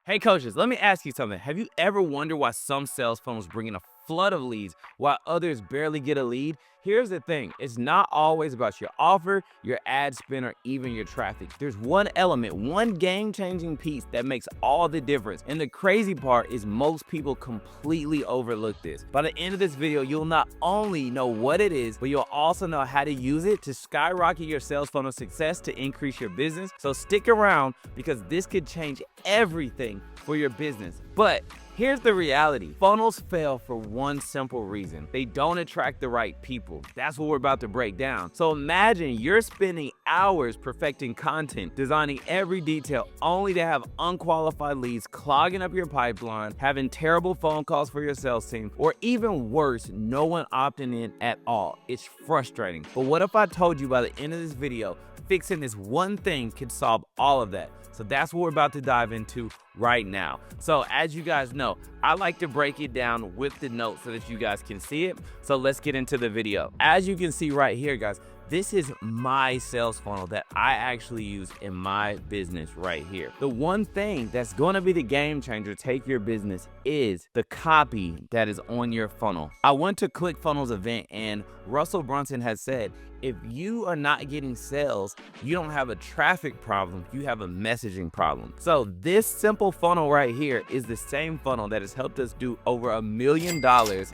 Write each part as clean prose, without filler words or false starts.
Hey coaches, let me ask you something. Have you ever wondered why some sales funnels bring in a flood of leads while others barely get a lead? Here's the thing, it's not always about your offer, your ad spend, or even your traffic. There's one element, one game-changing piece that makes all the difference. And the crazy part is most people completely overlook this. By the end of this video, you'll not only know what it is, but you'll also know how to use it to skyrocket your sales funnel success to increase your business. So stick around because this could change everything for your business. But here's the reality. Funnels fail for one simple reason. They don't attract the right people. That's what we're about to break down. So imagine you're spending hours perfecting content, designing every detail, only to have unqualified leads clogging up your pipeline, having terrible phone calls for your sales team, or even worse, no one opting in at all. It's frustrating. But what if I told you by the end of this video, fixing this one thing could solve all of that? So that's what we're about to dive into right now. So as you guys know, I like to break it down with the notes so that you guys can see it. So let's get into the video. As you can see right here, guys, this is my sales funnel that I actually use in my business right here. The one thing that's going to be the game changer to take your business is the copy that is on your funnel. I went to ClickFunnels event and Russell Brunson has said, if you are not getting sales, you don't have a traffic problem, you have a messaging problem. So this simple funnel right here is the same funnel that has helped us do over $1 million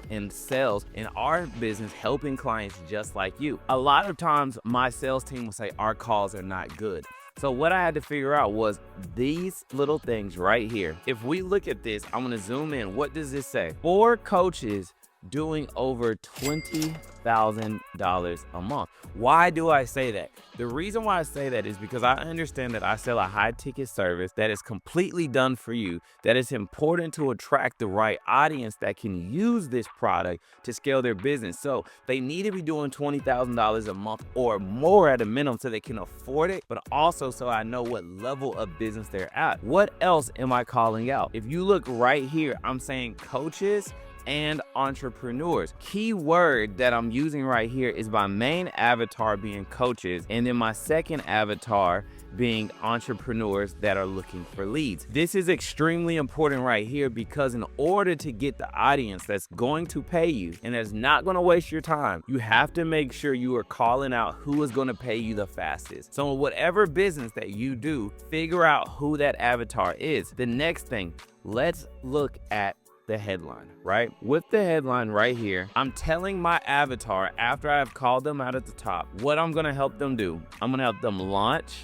in sales in our business, helping clients just like you. A lot of times my sales team will say our calls are not good. So what I had to figure out was these little things right here. If we look at this, I'm gonna zoom in. What does this say? 4 coaches doing over $20,000 a month. Why do I say that? The reason why I say that is because I understand that I sell a high ticket service that is completely done for you, that is important to attract the right audience that can use this product to scale their business. So they need to be doing $20,000 a month or more at a minimum so they can afford it, but also so I know what level of business they're at. What else am I calling out? If you look right here, I'm saying coaches and entrepreneurs. Key word that I'm using right here is my main avatar being coaches, and then my second avatar being entrepreneurs that are looking for leads. This is extremely important right here because in order to get the audience that's going to pay you and that's not going to waste your time, you have to make sure you are calling out who is going to pay you the fastest. So in whatever business that you do, figure out who that avatar is. The next thing, let's look at the headline, right? With the headline right here, I'm telling my avatar after I've called them out at the top, what I'm gonna help them do. I'm gonna help them launch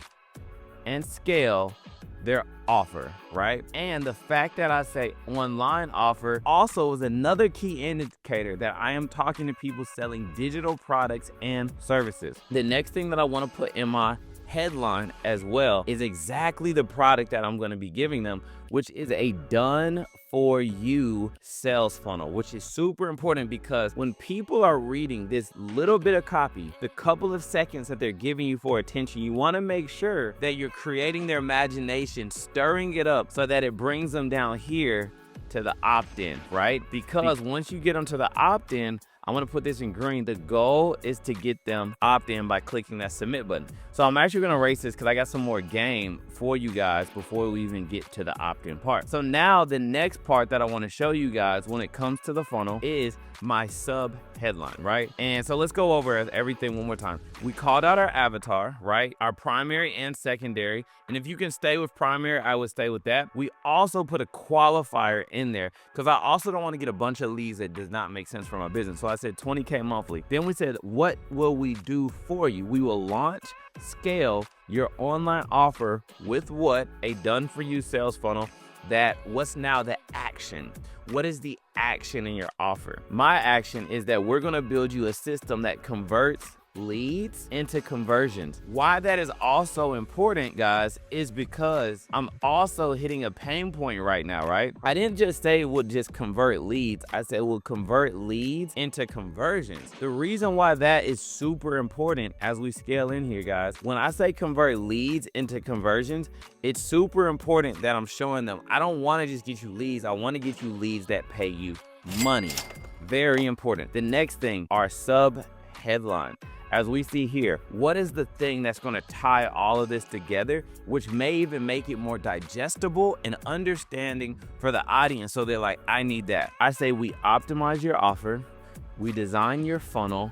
and scale their offer, right? And the fact that I say online offer also is another key indicator that I am talking to people selling digital products and services. The next thing that I wanna put in my headline as well is exactly the product that I'm going to be giving them, which is a done for you sales funnel, which is super important because when people are reading this little bit of copy, the couple of seconds that they're giving you for attention, you want to make sure that you're creating their imagination, stirring it up so that it brings them down here to the opt-in, right? Because once you get them to the opt-in, I'm gonna put this in green. The goal is to get them opt-in by clicking that submit button. So I'm actually gonna erase this because I got some more game for you guys before we even get to the opt-in part. So now the next part that I wanna show you guys when it comes to the funnel is my sub headline, right? And so let's go over everything one more time. We called out our avatar, right? Our primary and secondary. And if you can stay with primary, I would stay with that. We also put a qualifier in there because I also don't want to get a bunch of leads that does not make sense for my business. So I said 20K monthly. Then we said, what will we do for you? We will launch, scale your online offer with what? A done for you sales funnel. What's now the action? What is the action in your offer? My action is that we're gonna build you a system that converts leads into conversions. Why that is also important, guys, is because I'm also hitting a pain point right now, right? I didn't just say it would just convert leads. I said it will convert leads into conversions. The reason why that is super important as we scale in here, guys, when I say convert leads into conversions, it's super important that I'm showing them I don't want to just get you leads. I want to get you leads that pay you money. Very important. The next thing are sub headline. As we see here, what is the thing that's going to tie all of this together, which may even make it more digestible and understanding for the audience, so they're like, I need that. I say we optimize your offer, we design your funnel,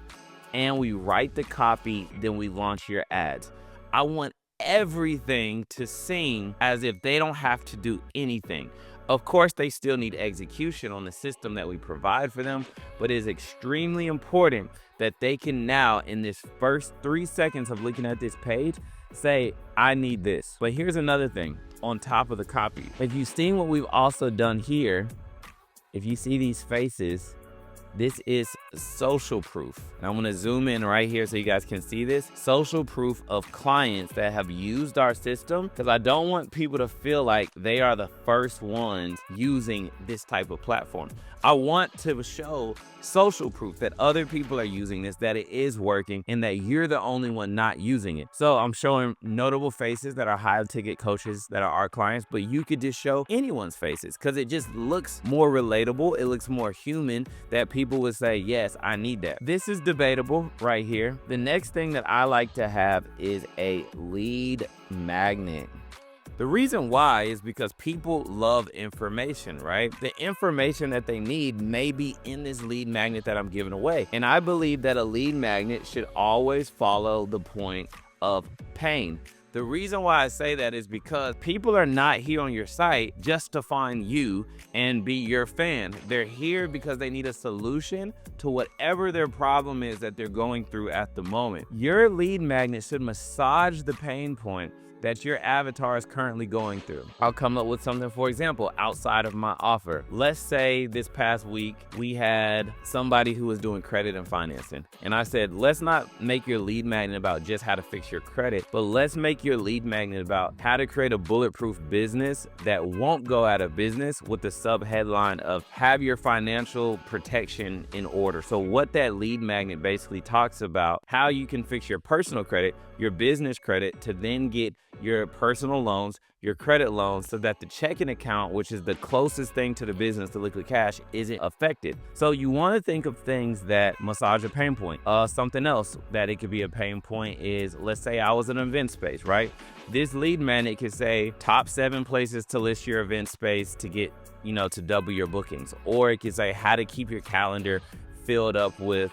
and we write the copy, then we launch your ads. I want everything to sing as if they don't have to do anything. Of course, they still need execution on the system that we provide for them, but it is extremely important that they can now, in this first 3 seconds of looking at this page, say, I need this. But here's another thing on top of the copy. If you've seen what we've also done here, if you see these faces, this is social proof. And I'm gonna zoom in right here so you guys can see this. Social proof of clients that have used our system, because I don't want people to feel like they are the first ones using this type of platform. I want to show social proof that other people are using this, that it is working, and that you're the only one not using it. So I'm showing notable faces that are high ticket coaches that are our clients, but you could just show anyone's faces because it just looks more relatable. It looks more human, that people would say, yes, I need that. This is debatable right here. The next thing that I like to have is a lead magnet. The reason why is because people love information, right? The information that they need may be in this lead magnet that I'm giving away. And I believe that a lead magnet should always follow the point of pain. The reason why I say that is because people are not here on your site just to find you and be your fan. They're here because they need a solution to whatever their problem is that they're going through at the moment. Your lead magnet should massage the pain point that your avatar is currently going through. I'll come up with something, for example, outside of my offer. Let's say this past week, we had somebody who was doing credit and financing. And I said, let's not make your lead magnet about just how to fix your credit, but let's make your lead magnet about how to create a bulletproof business that won't go out of business, with the sub headline of have your financial protection in order. So what that lead magnet basically talks about, how you can fix your personal credit, your business credit, to then get your personal loans, your credit loans, so that the checking account, which is the closest thing to the business, to liquid cash, isn't affected. So you want to think of things that massage a pain point. Something else that it could be a pain point is, let's say I was in an event space, right? This lead magnet could say top 7 places to list your event space to get, to double your bookings. Or it could say how to keep your calendar filled up with,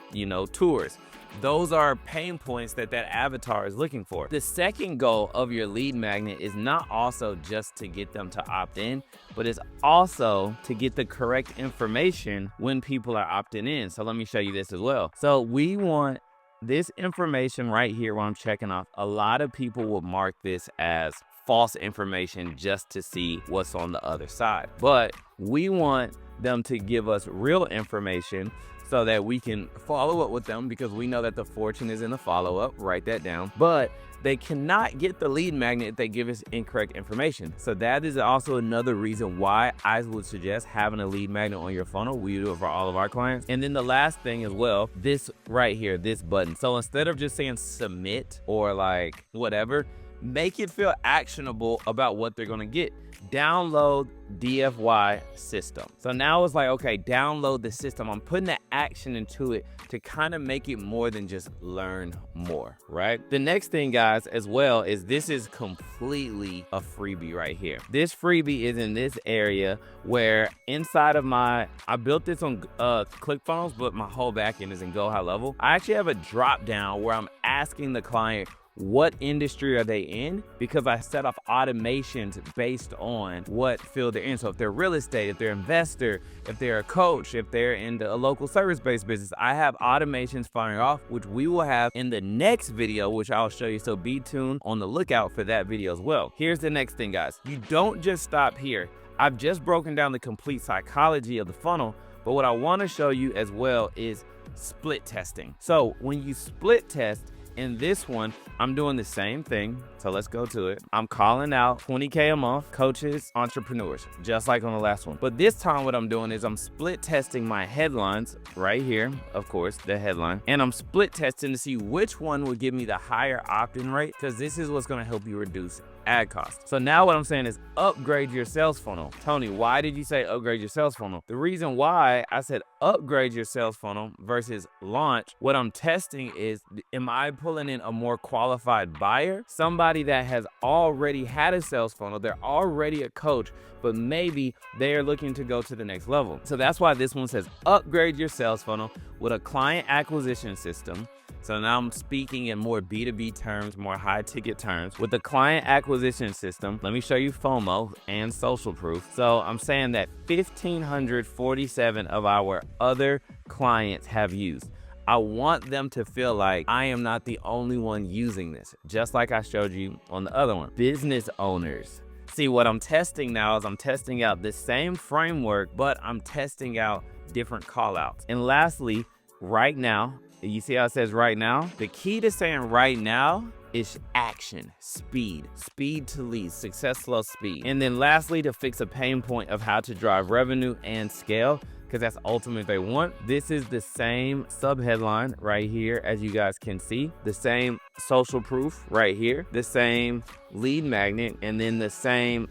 tours. Those are pain points that avatar is looking for. The second goal of your lead magnet is not also just to get them to opt in, but it's also to get the correct information when people are opting in. So let me show you this as well. So we want this information right here where I'm checking off. A lot of people will mark this as false information just to see what's on the other side. But we want them to give us real information so that we can follow up with them, because we know that the fortune is in the follow-up. Write that down. But they cannot get the lead magnet if they give us incorrect information. So that is also another reason why I would suggest having a lead magnet on your funnel. We do it for all of our clients. And then the last thing as well, this right here, this button. So instead of just saying submit or like whatever, make it feel actionable about what they're gonna get. Download DFY system. So now it's like, okay, download the system. I'm putting the action into it to kind of make it more than just learn more, right? The next thing, guys, as well, is this is completely a freebie right here. This freebie is in this area where inside of I built this on ClickFunnels, but my whole backend is in Go High Level. I actually have a drop down where I'm asking the client, what industry are they in? Because I set off automations based on what field they're in. So if they're real estate, if they're an investor, if they're a coach, if they're in a local service-based business, I have automations firing off, which we will have in the next video, which I'll show you. So be tuned on the lookout for that video as well. Here's the next thing, guys. You don't just stop here. I've just broken down the complete psychology of the funnel, but what I want to show you as well is split testing. So when you split test, in this one, I'm doing the same thing. So let's go to it. I'm calling out 20K a month coaches, entrepreneurs, just like on the last one. But this time what I'm doing is I'm split testing my headlines right here, of course, the headline. And I'm split testing to see which one will give me the higher opt-in rate, because this is what's going to help you reduce ad cost. So now what I'm saying is upgrade your sales funnel. Tony, why did you say upgrade your sales funnel? The reason why I said upgrade your sales funnel versus launch, what I'm testing is, am I pulling in a more qualified buyer? Somebody that has already had a sales funnel, they're already a coach, but maybe they are looking to go to the next level. So that's why this one says upgrade your sales funnel with a client acquisition system. So now I'm speaking in more B2B terms, more high ticket terms. With the client acquisition system, let me show you FOMO and social proof. So I'm saying that 1,547 of our other clients have used. I want them to feel like I am not the only one using this, just like I showed you on the other one. Business owners. See, what I'm testing now is I'm testing out the same framework, but I'm testing out different call outs. And lastly, right now, you see how it says right now? The key to saying right now is action, speed to lead, success slow speed. And then lastly, to fix a pain point of how to drive revenue and scale, because that's ultimately they want. This is the same sub headline right here, as you guys can see, the same social proof right here, the same lead magnet, and then the same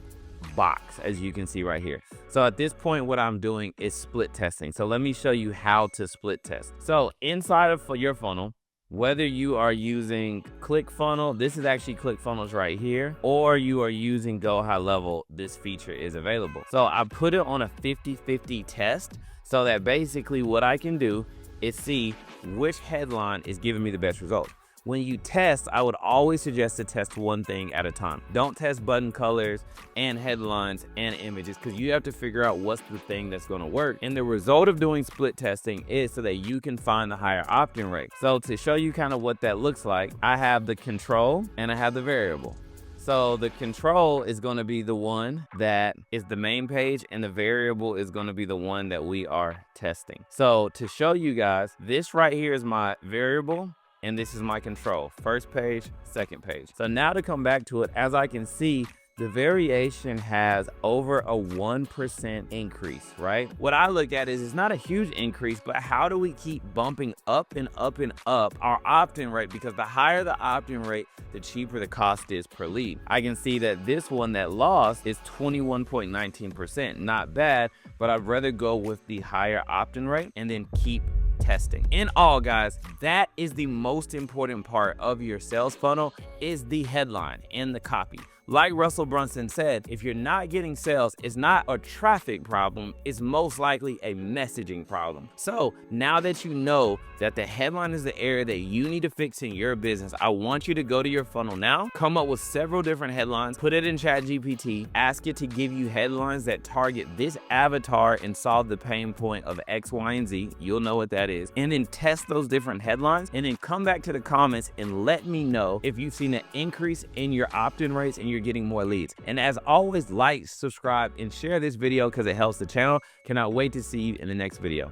box, as you can see right here. So at this point, what I'm doing is split testing. So let me show you how to split test. So inside of your funnel, whether you are using ClickFunnels, this is actually ClickFunnels right here, or you are using Go High Level, this feature is available. So I put it on a 50-50 test so that basically what I can do is see which headline is giving me the best result. When you test, I would always suggest to test one thing at a time. Don't test button colors and headlines and images, because you have to figure out what's the thing that's going to work. And the result of doing split testing is so that you can find the higher opt-in rate. So to show you kind of what that looks like, I have the control and I have the variable. So the control is going to be the one that is the main page, and the variable is going to be the one that we are testing. So to show you guys, this right here is my variable, and this is my control. First page, second page. So now to come back to it, as I can see, the variation has over a 1% increase, right? What I look at is it's not a huge increase, but how do we keep bumping up and up and up our opt-in rate? Because the higher the opt-in rate, the cheaper the cost is per lead. I can see that this one that lost is 21.19%. Not bad, but I'd rather go with the higher opt-in rate and then keep testing. In all, guys, that is the most important part of your sales funnel, is the headline and the copy. Like Russell Brunson said, if you're not getting sales, it's not a traffic problem, it's most likely a messaging problem. So now that you know that the headline is the area that you need to fix in your business, I want you to go to your funnel now, come up with several different headlines, put it in ChatGPT, ask it to give you headlines that target this avatar and solve the pain point of X, Y, and Z. You'll know what that is. And then test those different headlines, and then come back to the comments and let me know if you've seen an increase in your opt-in rates and you're getting more leads. And as always, like, subscribe, and share this video because it helps the channel. Cannot wait to see you in the next video.